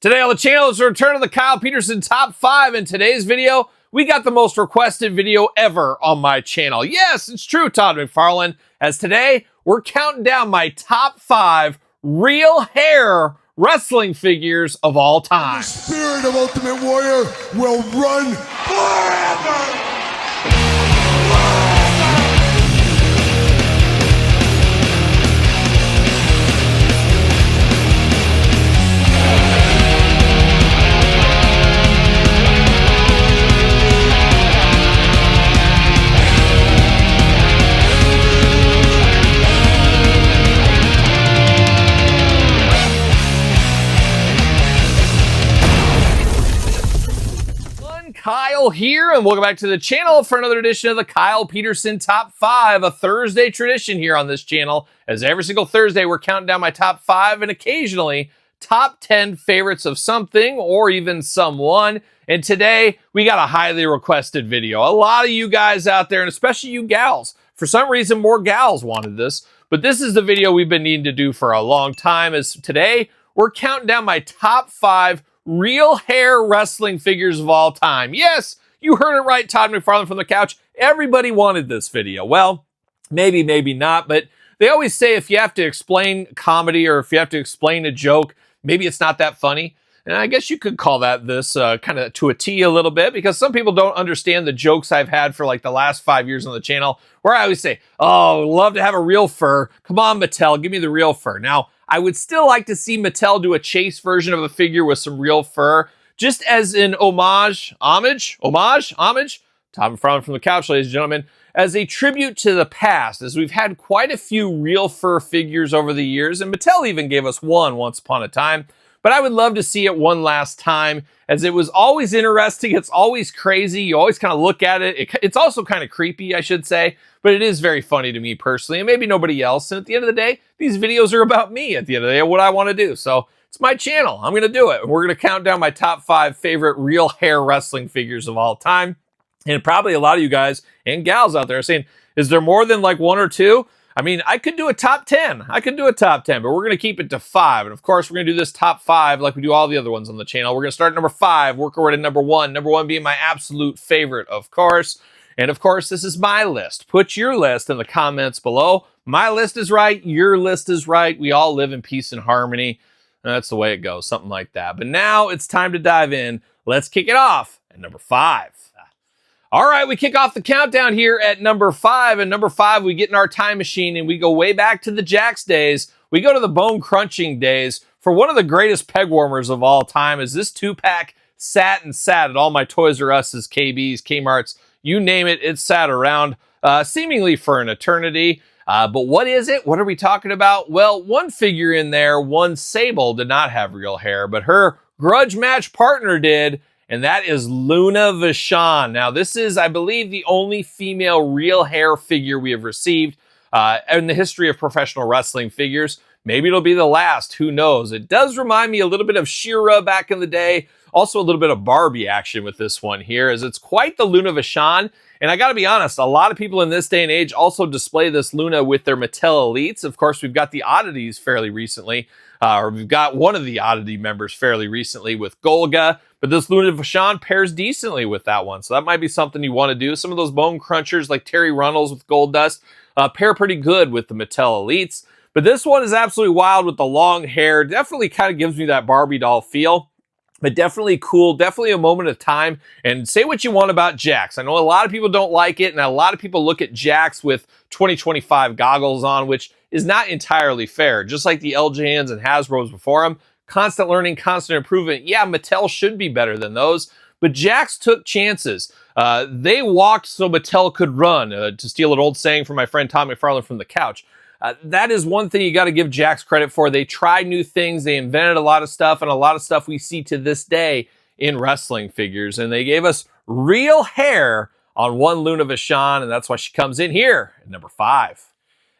Today on the channel is a return of the Kyle Peterson Top 5. In today's video, we got the most requested video ever on my channel. Yes, it's true, Todd McFarlane, as today we're counting down my top 5 real hair wrestling figures of all time. The spirit of Ultimate Warrior will run forever! Kyle here, and welcome back to the channel for another edition of the Kyle Peterson Top 5, a Thursday tradition here on this channel, as every single Thursday we're counting down my top 5 and occasionally top 10 favorites of something or even someone. And today we got a highly requested video. A lot of you guys out there, and especially you gals, for some reason more gals wanted this, but this is the video we've been needing to do for a long time, as today we're counting down my top 5 real hair wrestling figures of all time. Yes, you heard it right, Todd McFarlane from the couch. Everybody wanted this video. Well, maybe, maybe not, but they always say if you have to explain comedy or if you have to explain a joke, maybe it's not that funny. And I guess you could call that this kind of to a T a little bit, because some people don't understand the jokes I've had for like the last 5 years on the channel, where I always say, oh, love to have a real fur. Come on, Mattel, give me the real fur. Now, I would still like to see Mattel do a chase version of a figure with some real fur, just as an homage, Tom McFarlane from the couch, ladies and gentlemen, as a tribute to the past, as we've had quite a few real fur figures over the years, and Mattel even gave us one once upon a time. But I would love to see it one last time, as it was always interesting. It's always crazy. You always kind of look at it. It's also kind of creepy, I should say, but it is very funny to me personally, and maybe nobody else. And at the end of the day, these videos are about me at the end of the day, what I want to do. So it's my channel. I'm going to do it. We're going to count down my top 5 favorite real hair wrestling figures of all time. And probably a lot of you guys and gals out there are saying, is there more than like 1 or 2? I mean, I could do a top 10. I could do a top 10, but we're going to keep it to 5. And of course, we're going to do this top 5 like we do all the other ones on the channel. We're going to start at number 5, work our way to number 1. Number 1 being my absolute favorite, of course. And of course, this is my list. Put your list in the comments below. My list is right. Your list is right. We all live in peace and harmony. That's the way it goes, something like that. But now it's time to dive in. Let's kick it off at number 5. All right, we kick off the countdown here at number 5. And number 5, we get in our time machine and we go way back to the Jakks days. We go to the bone crunching days for one of the greatest peg warmers of all time, as this 2-pack sat at all my Toys R Us's, KB's, Kmart's, you name it, it sat around seemingly for an eternity. But what is it? What are we talking about? Well, one figure in there, one Sable, did not have real hair, but her grudge match partner did. And that is Luna Vashan. Now, this is, I believe, the only female real hair figure we have received in the history of professional wrestling figures. Maybe it'll be the last. Who knows? It does remind me a little bit of She-Ra back in the day. Also a little bit of Barbie action with this one here, as it's quite the Luna Vashan. And I got to be honest, a lot of people in this day and age also display this Luna with their Mattel Elites. Of course, we've got the Oddities fairly recently, or we've got one of the Oddity members fairly recently with Golga. But this Luna Vashan pairs decently with that one. So that might be something you want to do. Some of those bone crunchers like Terry Runnels with Gold Dust pair pretty good with the Mattel Elites. But this one is absolutely wild with the long hair. Definitely kind of gives me that Barbie doll feel. But definitely cool, definitely a moment of time. And say what you want about Jakks. I know a lot of people don't like it, and a lot of people look at Jakks with 2025 goggles on, which is not entirely fair. Just like the LJNs and Hasbro's before them. Constant learning, constant improvement. Yeah, Mattel should be better than those, but Jakks took chances. They walked so Mattel could run, to steal an old saying from my friend Tom McFarlane from the couch. That is one thing you got to give Jakks credit for. They tried new things, they invented a lot of stuff, and a lot of stuff we see to this day in wrestling figures. And they gave us real hair on one Luna Vashan, and that's why she comes in here at number 5.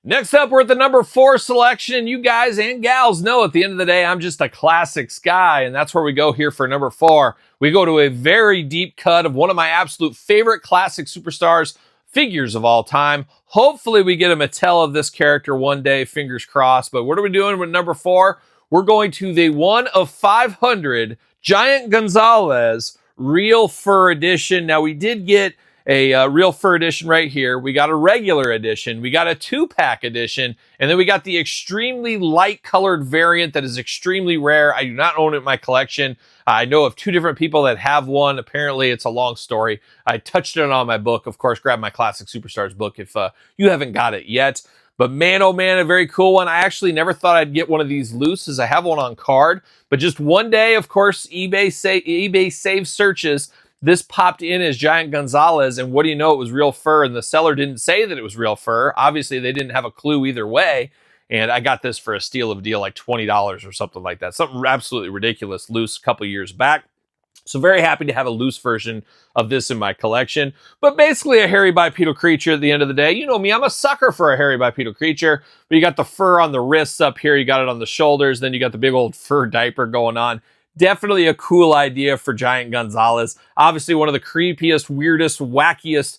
Next up, we're at the number 4 selection. You guys and gals know at the end of the day, I'm just a classics guy, and that's where we go here for number 4. We go to a very deep cut of one of my absolute favorite classic superstars figures of all time. Hopefully we get a Mattel of this character one day, fingers crossed. But what are we doing with number 4? we're going to the 1 of 500 Giant Gonzalez Real Fur Edition. Now, we did get a Real Fur Edition right here. We got a regular edition. We got a 2-pack edition. And then we got the extremely light colored variant that is extremely rare. I do not own it in my collection. I know of 2 different people that have one. Apparently, it's a long story. I touched it on my book. Of course, grab my Classic Superstars book if you haven't got it yet. But man, oh man, a very cool one. I actually never thought I'd get one of these loose, as I have one on card. But just one day, of course, eBay save searches, this popped in as Giant Gonzalez, and what do you know, it was real fur, and the seller didn't say that it was real fur. Obviously, they didn't have a clue either way, and I got this for a steal of a deal, like $20 or something like that. Something absolutely ridiculous, loose a couple years back. So very happy to have a loose version of this in my collection. But basically a hairy bipedal creature at the end of the day. You know me, I'm a sucker for a hairy bipedal creature. But you got the fur on the wrists up here, you got it on the shoulders, then you got the big old fur diaper going on. Definitely a cool idea for Giant Gonzalez. Obviously one of the creepiest, weirdest, wackiest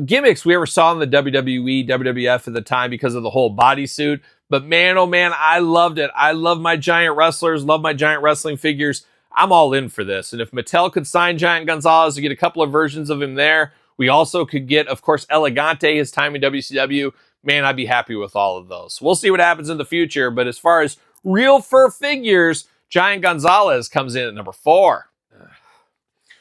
gimmicks we ever saw in the WWE, WWF at the time because of the whole bodysuit. But man, oh man, I loved it. I love my giant wrestlers, love my giant wrestling figures. I'm all in for this. And if Mattel could sign Giant Gonzalez to get a couple of versions of him there, we also could get, of course, Elegante, his time in WCW. Man, I'd be happy with all of those. We'll see what happens in the future. But as far as real fur figures, Giant Gonzalez comes in at number 4.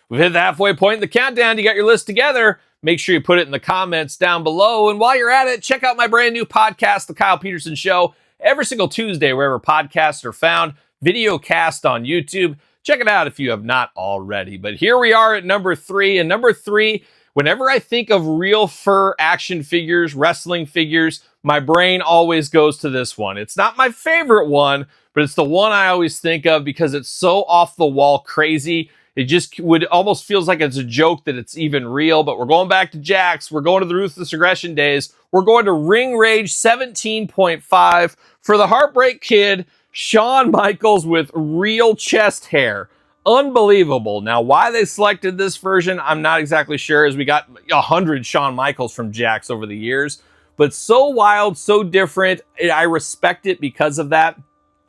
We've hit the halfway point in the countdown. You got your list together. Make sure you put it in the comments down below. And while you're at it, check out my brand new podcast, The Kyle Peterson Show, every single Tuesday, wherever podcasts are found. Video cast on YouTube. Check it out if you have not already. But here we are at number 3. And number 3, whenever I think of real fur action figures, wrestling figures, my brain always goes to this one. It's not my favorite one, but it's the one I always think of because it's so off the wall crazy. It just would almost feels like it's a joke that it's even real. But we're going back to Jakks. We're going to the Ruthless Aggression days. We're going to Ring Rage 17.5 for the Heartbreak Kid, Shawn Michaels with real chest hair. Unbelievable. Now, why they selected this version, I'm not exactly sure, as we got 100 Shawn Michaels from Jakks over the years. But so wild, so different. I respect it because of that.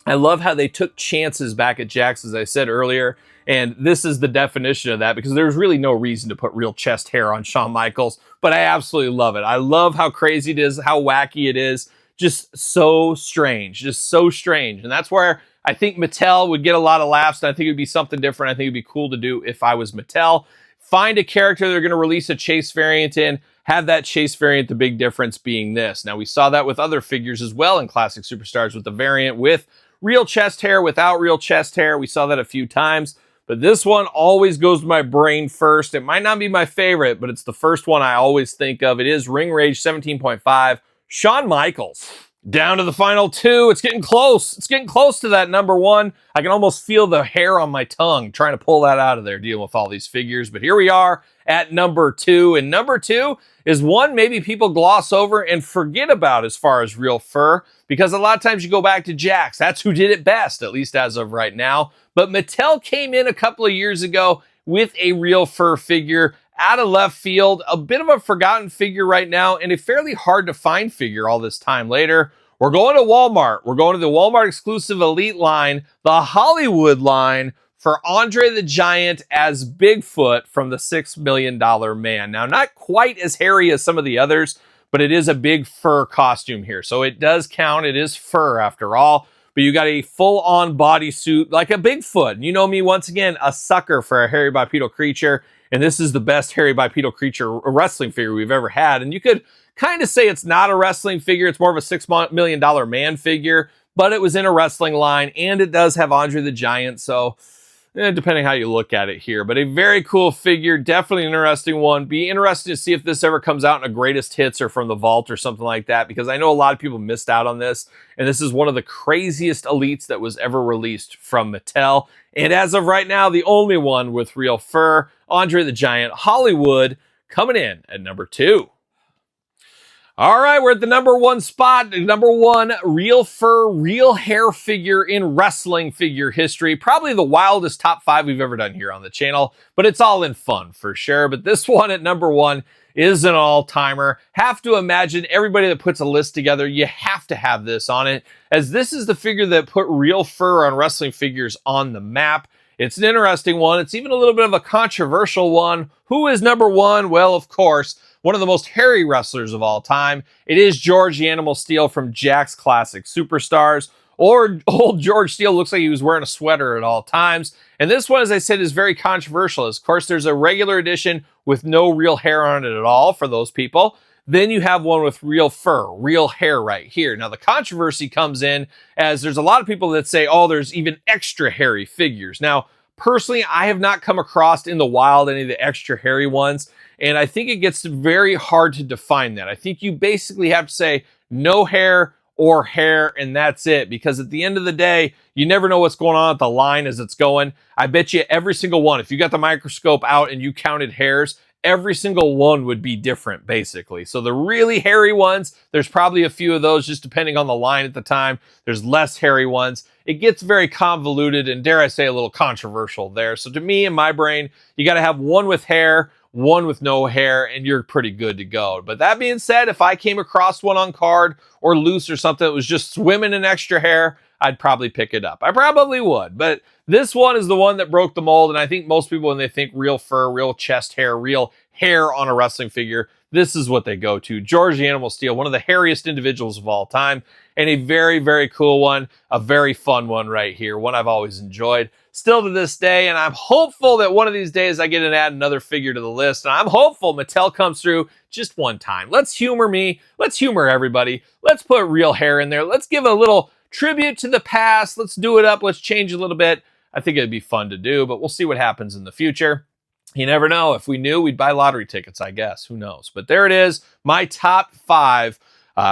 I love how they took chances back at Jakks, as I said earlier. And this is the definition of that, because there's really no reason to put real chest hair on Shawn Michaels. But I absolutely love it. I love how crazy it is, how wacky it is. Just so strange, just so strange. And that's where I think Mattel would get a lot of laughs. And I think it would be something different. I think it'd be cool to do if I was Mattel. Find a character they're going to release a chase variant in, have that chase variant, the big difference being this. Now, we saw that with other figures as well in Classic Superstars with the variant with real chest hair, without real chest hair. We saw that a few times. But this one always goes to my brain first. It might not be my favorite, but it's the first one I always think of. It is Ring Rage 17.5. Shawn Michaels. Down to the final 2. It's getting close. It's getting close to that number 1. I can almost feel the hair on my tongue trying to pull that out of there, dealing with all these figures. But here we are at number 2. And number 2 is one maybe people gloss over and forget about as far as real fur, because a lot of times you go back to Jakks. That's who did it best, at least as of right now. But Mattel came in a couple of years ago with a real fur figure out of left field, a bit of a forgotten figure right now, and a fairly hard to find figure all this time later. We're going to Walmart. We're going to the Walmart exclusive Elite line, the Hollywood line, for Andre the Giant as Bigfoot from the $6 Million Man. Now, not quite as hairy as some of the others, but it is a big fur costume here. So it does count. It is fur after all. But you got a full-on bodysuit like a Bigfoot. You know me, once again, a sucker for a hairy bipedal creature. And this is the best hairy bipedal creature wrestling figure we've ever had. And you could kind of say it's not a wrestling figure. It's more of a $6 Million Man figure. But it was in a wrestling line. And it does have Andre the Giant. So depending how you look at it here. But a very cool figure. Definitely an interesting one. Be interested to see if this ever comes out in a greatest hits or from the vault or something like that. Because I know a lot of people missed out on this. And this is one of the craziest elites that was ever released from Mattel. And as of right now, the only one with real fur, Andre the Giant, Hollywood, coming in at number 2. All right, we're at the number one spot. Number one, real fur, real hair figure in wrestling figure history. Probably the wildest top 5 we've ever done here on the channel, but it's all in fun for sure. But this one at number one is an all-timer. Have to imagine everybody that puts a list together, you have to have this on it, as this is the figure that put real fur on wrestling figures on the map. It's an interesting one. It's even a little bit of a controversial one. Who is number one? Well, of course, one of the most hairy wrestlers of all time. It is George the Animal Steele from Jakks Classic Superstars. Or old George Steele looks like he was wearing a sweater at all times. And this one, as I said, is very controversial. Of course, there's a regular edition with no real hair on it at all for those people. Then you have one with real fur, real hair right here. Now, the controversy comes in as there's a lot of people that say, oh, there's even extra hairy figures. Now, personally, I have not come across in the wild any of the extra hairy ones. And I think it gets very hard to define that. I think you basically have to say no hair or hair, and that's it. Because at the end of the day, you never know what's going on at the line as it's going. I bet you every single one, if you got the microscope out and you counted hairs, every single one would be different, basically. So the really hairy ones, there's probably a few of those just depending on the line at the time. There's less hairy ones. It gets very convoluted and, dare I say, a little controversial there. So to me, in my brain, you got to have one with hair, one with no hair, and you're pretty good to go. But that being said, if I came across one on card or loose or something that was just swimming in extra hair, I'd probably pick it up. I probably would. But this one is the one that broke the mold. And I think most people, when they think real fur, real chest hair, real hair on a wrestling figure, this is what they go to. George the Animal Steele, one of the hairiest individuals of all time. And a very, very cool one. A very fun one right here. One I've always enjoyed. Still to this day. And I'm hopeful that one of these days I get to add another figure to the list. And I'm hopeful Mattel comes through just one time. Let's humor me. Let's humor everybody. Let's put real hair in there. Let's give a little tribute to the past. Let's do it up. Let's change a little bit. I think it'd be fun to do, but we'll see what happens in the future. You never know. If we knew, we'd buy lottery tickets, I guess. Who knows? But there it is. My top 5.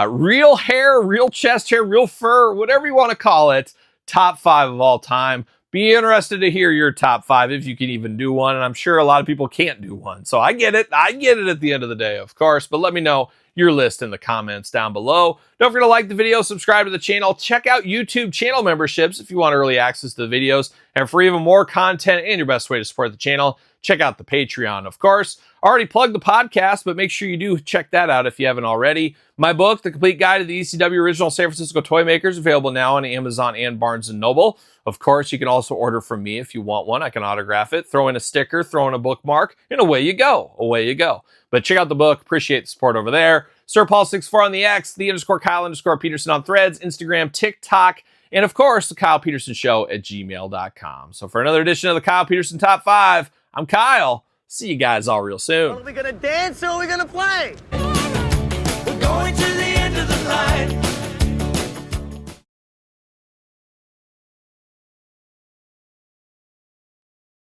Real hair, real chest hair, real fur, whatever you want to call it. Top 5 of all time. Be interested to hear your top 5 if you can even do one. And I'm sure a lot of people can't do one. So I get it. I get it at the end of the day, of course. But let me know your list in the comments down below. Don't forget to like the video, subscribe to the channel, check out YouTube channel memberships if you want early access to the videos. And for even more content and your best way to support the channel, check out the Patreon, of course. Already plugged the podcast, but make sure you do check that out if you haven't already. My book, The Complete Guide to the ECW Original San Francisco Toy Makers, available now on Amazon and Barnes & Noble. Of course, you can also order from me if you want one. I can autograph it, throw in a sticker, throw in a bookmark, and away you go. Away you go. But check out the book. Appreciate the support over there. SirPaul64 on the X, _Kyle_Peterson on Threads, Instagram, TikTok, and of course, TheKylePetersonShow at gmail.com. So for another edition of the Kyle Peterson Top 5, I'm Kyle. See you guys all real soon. Are we gonna dance or are we gonna play? We're going to the end of the line.